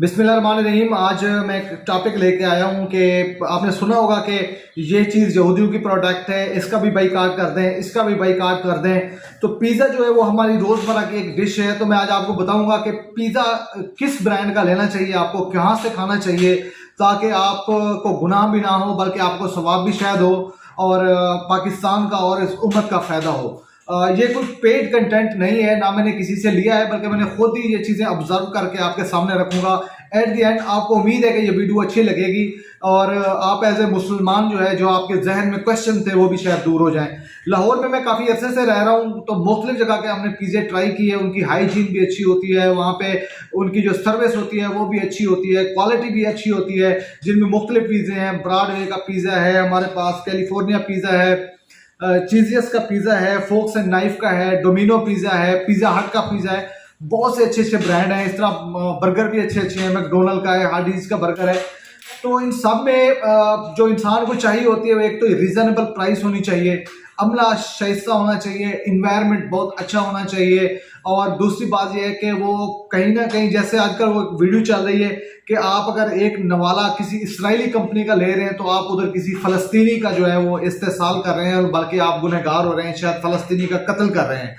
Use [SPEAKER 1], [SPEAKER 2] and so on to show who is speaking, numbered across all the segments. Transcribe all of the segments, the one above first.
[SPEAKER 1] बिस्मिल्लाहिर्रहमानिर्रहीम। आज मैं एक टॉपिक लेके आया हूँ कि आपने सुना होगा कि ये चीज़ यहूदियों की प्रोडक्ट है, इसका भी बाइकाट कर दें, इसका भी बाइकाट कर दें। तो पिज़्ज़ा जो है वो हमारी रोज़मर्रा की एक डिश है। तो मैं आज आपको बताऊंगा कि पिज़्ज़ा किस ब्रांड का लेना चाहिए, आपको कहाँ से खाना चाहिए, ताकि आपको गुनाह भी ना हो बल्कि आपको सवाब भी शायद हो और पाकिस्तान का और इस उम्मत का फ़ायदा हो। ये कोई पेड कंटेंट नहीं है, ना मैंने किसी से लिया है, बल्कि मैंने खुद ही ये चीज़ें ऑब्जर्व करके आपके सामने रखूंगा। एट द एंड आपको उम्मीद है कि ये वीडियो अच्छी लगेगी और आप एज ए मुसलमान जो है, जो आपके जहन में क्वेश्चन थे वो भी शायद दूर हो जाएं। लाहौर में मैं काफ़ी अरसे से रह रहा हूँ, तो मुख्तलिफ जगह के हमने पिज़्ज़े ट्राई किए। उनकी हाइजीन भी अच्छी होती है, वहाँ पे उनकी जो सर्विस होती है वो भी अच्छी होती है, क्वालिटी भी अच्छी होती है। जिनमें मुख्तलिफ पिज़्ज़े हैं, ब्रॉडवे का पिज़्ज़ा है हमारे पास, कैलिफोर्निया पिज़्ज़ा है, चीजियस का पिज़्ज़ा है, फोक्स एंड नाइफ का है, डोमिनो पिज़्ज़ा है, पिज़्ज़ा हट का पिज़्ज़ा है। बहुत से अच्छे अच्छे ब्रांड हैं। इस तरह बर्गर भी अच्छे अच्छे हैं, मैकडोनल्ड का है, हार्डीज का बर्गर है। तो इन सब में जो इंसान को चाहिए होती है वो एक तो रिजनेबल प्राइस होनी चाहिए, अमला शाइस्ता होना चाहिए, इन्वायरमेंट बहुत अच्छा होना चाहिए, और दूसरी बात यह है कि वो कहीं ना कहीं, जैसे आजकल वो वीडियो चल रही है कि आप अगर एक नवाला किसी इसराइली कंपनी का ले रहे हैं तो आप उधर किसी फलस्तीनी का जो है वो इस्तेसाल कर रहे हैं, बल्कि आप गुनहगार हो रहे हैं, शायद फलस्तीनी का कत्ल कर रहे हैं।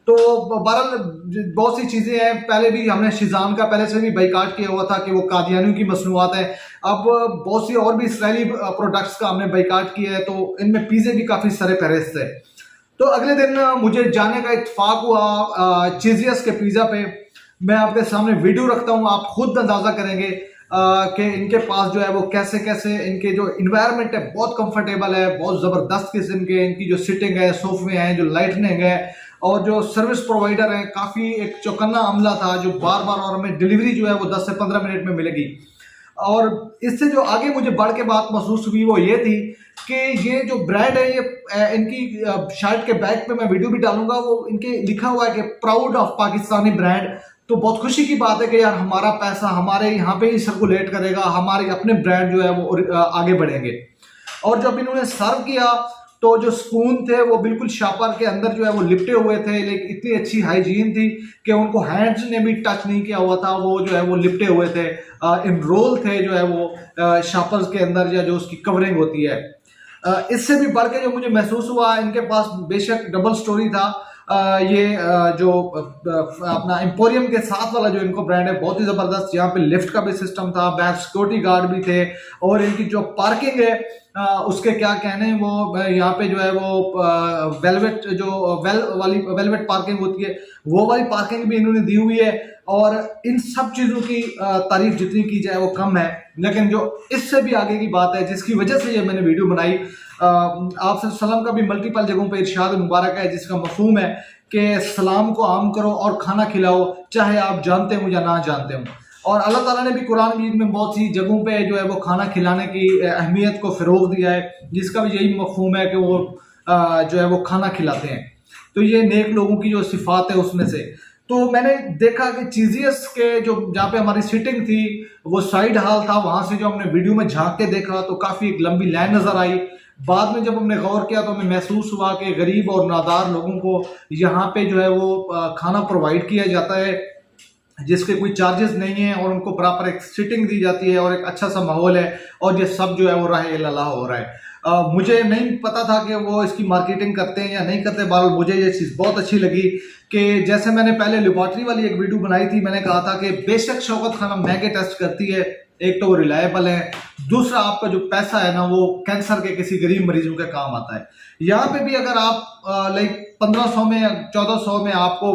[SPEAKER 1] तो बहरहाल बहुत सी चीज़ें हैं। पहले भी हमने शिजान का पहले से भी बाइकाट किया हुआ था कि वो कादियानियों की मसनूआत है। अब बहुत सी और भी इसराइली प्रोडक्ट्स का हमने बाइकाट किया है, तो इनमें पिज़्ज़े भी काफ़ी सारे फहरिस्त है। तो अगले दिन मुझे जाने का इत्तेफाक हुआ चीजियस के पिज़्ज़ा पे। मैं आपके सामने वीडियो रखता हूँ, आप खुद अंदाज़ा करेंगे कि इनके पास जो है वो कैसे कैसे इनके जो इन्वायरमेंट है बहुत कंफर्टेबल है, बहुत ज़बरदस्त किस्म के इनकी जो सिटिंग है, सोफे हैं, जो लाइटनिंग है, और जो सर्विस प्रोवाइडर है काफ़ी एक चौकन्ना अमला था जो बार बार, और हमें डिलीवरी जो है वो 10 से 15 मिनट में मिलेगी। और इससे जो आगे मुझे बढ़ के बात महसूस हुई वो ये थी कि ये जो ब्रांड है, ये इनकी शर्ट के बैक पे मैं वीडियो भी डालूंगा, वो इनके लिखा हुआ है कि प्राउड ऑफ पाकिस्तानी ब्रांड। तो बहुत खुशी की बात है कि यार हमारा पैसा हमारे यहाँ पे ही सर्कुलेट करेगा, हमारे अपने ब्रांड जो है वो आगे बढ़ेंगे। और जब इन्होंने सर्व किया तो जो स्पून थे वो बिल्कुल शॉपर के अंदर जो है वो लिपटे हुए थे, लेकिन इतनी अच्छी हाइजीन थी कि उनको हैंड्स ने भी टच नहीं किया हुआ था, वो जो है वो लिपटे हुए थे, इनरोल थे जो है वो शॉपर्स के अंदर, या जो उसकी कवरिंग होती है। इससे भी बढ़ के जो मुझे महसूस हुआ, इनके पास बेशक डबल स्टोरी था। ये जो अपना एम्पोरियम के साथ वाला जो इनको ब्रांड है बहुत ही ज़बरदस्त, यहाँ पे लिफ्ट का भी सिस्टम था, बैक सिक्योरिटी गार्ड भी थे, और इनकी जो पार्किंग है उसके क्या कहने हैं, वो यहाँ पे जो है वो वेलवेट जो वेलवेट पार्किंग होती है वो वाली पार्किंग भी इन्होंने दी हुई है। और इन सब चीज़ों की तारीफ जितनी की जाए वो कम है। लेकिन जो इससे भी आगे की बात है, जिसकी वजह से ये मैंने वीडियो बनाई, आप सल्लम का भी मल्टीपल जगहों पे इरशाद मुबारक है, जिसका मफहूम है कि सलाम को आम करो और खाना खिलाओ, चाहे आप जानते हो या ना जानते हो। और अल्लाह ताला ने भी कुरान मजीद में बहुत सी जगहों पे जो है वो खाना खिलाने की अहमियत को फ़रोग दिया है, जिसका भी यही मफहूम है कि वो जो है वो खाना खिलाते हैं। तो ये नेक लोगों की जो सिफात है उसमें से। तो मैंने देखा कि चीजियस के जो जहाँ पे हमारी सीटिंग थी वो साइड हॉल था, वहाँ से जो हमने वीडियो में झांक के देखा तो काफ़ी एक लंबी लाइन नज़र आई। बाद में जब हमने गौर किया तो हमें महसूस हुआ कि गरीब और नादार लोगों को यहाँ पे जो है वो खाना प्रोवाइड किया जाता है, जिसके कोई चार्जेस नहीं है, और उनको प्रॉपर एक सिटिंग दी जाती है और एक अच्छा सा माहौल है, और ये सब जो है वो राह अल्लाह हो रहा है। मुझे नहीं पता था कि वो इसकी मार्केटिंग करते हैं या नहीं करते। बहरहाल मुझे ये चीज़ बहुत अच्छी लगी कि जैसे मैंने पहले लेबॉर्ट्री वाली एक वीडियो बनाई थी, मैंने कहा था कि बेशक शौकत खाना महंगे टेस्ट करती है, एक तो वो रिलायबल है, दूसरा आपका जो पैसा है ना वो कैंसर के किसी गरीब मरीजों के काम आता है। यहाँ पे भी अगर आप लाइक 1500 में 1400 में आपको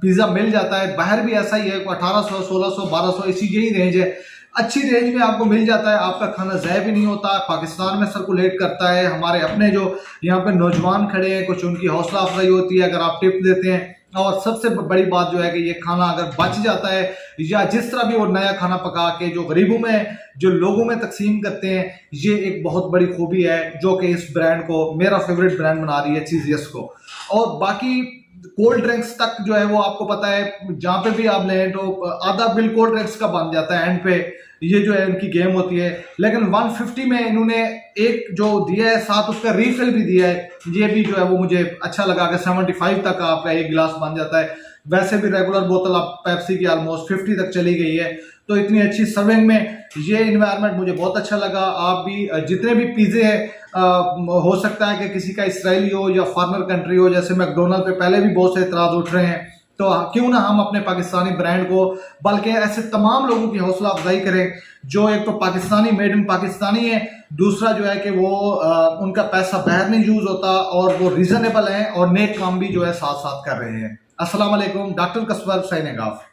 [SPEAKER 1] पिज़्ज़ा मिल जाता है, बाहर भी ऐसा ही है, 1800 1600 1200 इसी यही रेंज है, अच्छी रेंज में आपको मिल जाता है, आपका खाना ज़ाया भी नहीं होता, पाकिस्तान में सर्कुलेट करता है। हमारे अपने जो यहाँ पे नौजवान खड़े हैं, कुछ उनकी हौसला अफजाई होती है अगर आप टिप देते हैं। और सबसे बड़ी बात जो है कि ये खाना अगर बच जाता है, या जिस तरह भी वो नया खाना पका के जो गरीबों में, जो लोगों में तकसीम करते हैं, ये एक बहुत बड़ी खूबी है जो कि इस ब्रांड को मेरा फेवरेट ब्रांड बना रही है, चीजियस को। और बाकी कोल्ड ड्रिंक्स तक जो है वो आपको पता है, जहाँ पे भी आप लें तो आधा बिल कोल्ड ड्रिंक्स का बन जाता है एंड पे, ये जो है उनकी गेम होती है। लेकिन 150 में इन्होंने एक जो दिया है साथ उसका रीफिल भी दिया है, ये भी जो है वो मुझे अच्छा लगा कि 75 तक आपका एक गिलास बन जाता है, वैसे भी रेगुलर बोतल अब पेप्सी की ऑलमोस्ट 50 तक चली गई है। तो इतनी अच्छी सर्विंग में ये इन्वायरमेंट मुझे बहुत अच्छा लगा। आप भी जितने भी पिज़्ज़े हैं, हो सकता है कि किसी का इसराइली हो या फॉरेनर कंट्री हो, जैसे मैकडोनल्ड पे पहले भी बहुत से एतराज़ उठ रहे हैं, तो क्यों ना हम अपने पाकिस्तानी ब्रांड को, बल्कि ऐसे तमाम लोगों की हौसला अफजाई करें जो एक तो पाकिस्तानी, मेड इन पाकिस्तानी है, दूसरा जो है कि वो उनका पैसा बाहर नहीं यूज़ होता और वो रीज़नेबल हैं और नेक काम भी जो है साथ साथ कर रहे हैं। अस्सलाम वालेकुम, डॉक्टर कसवर साइनिंग ऑफ।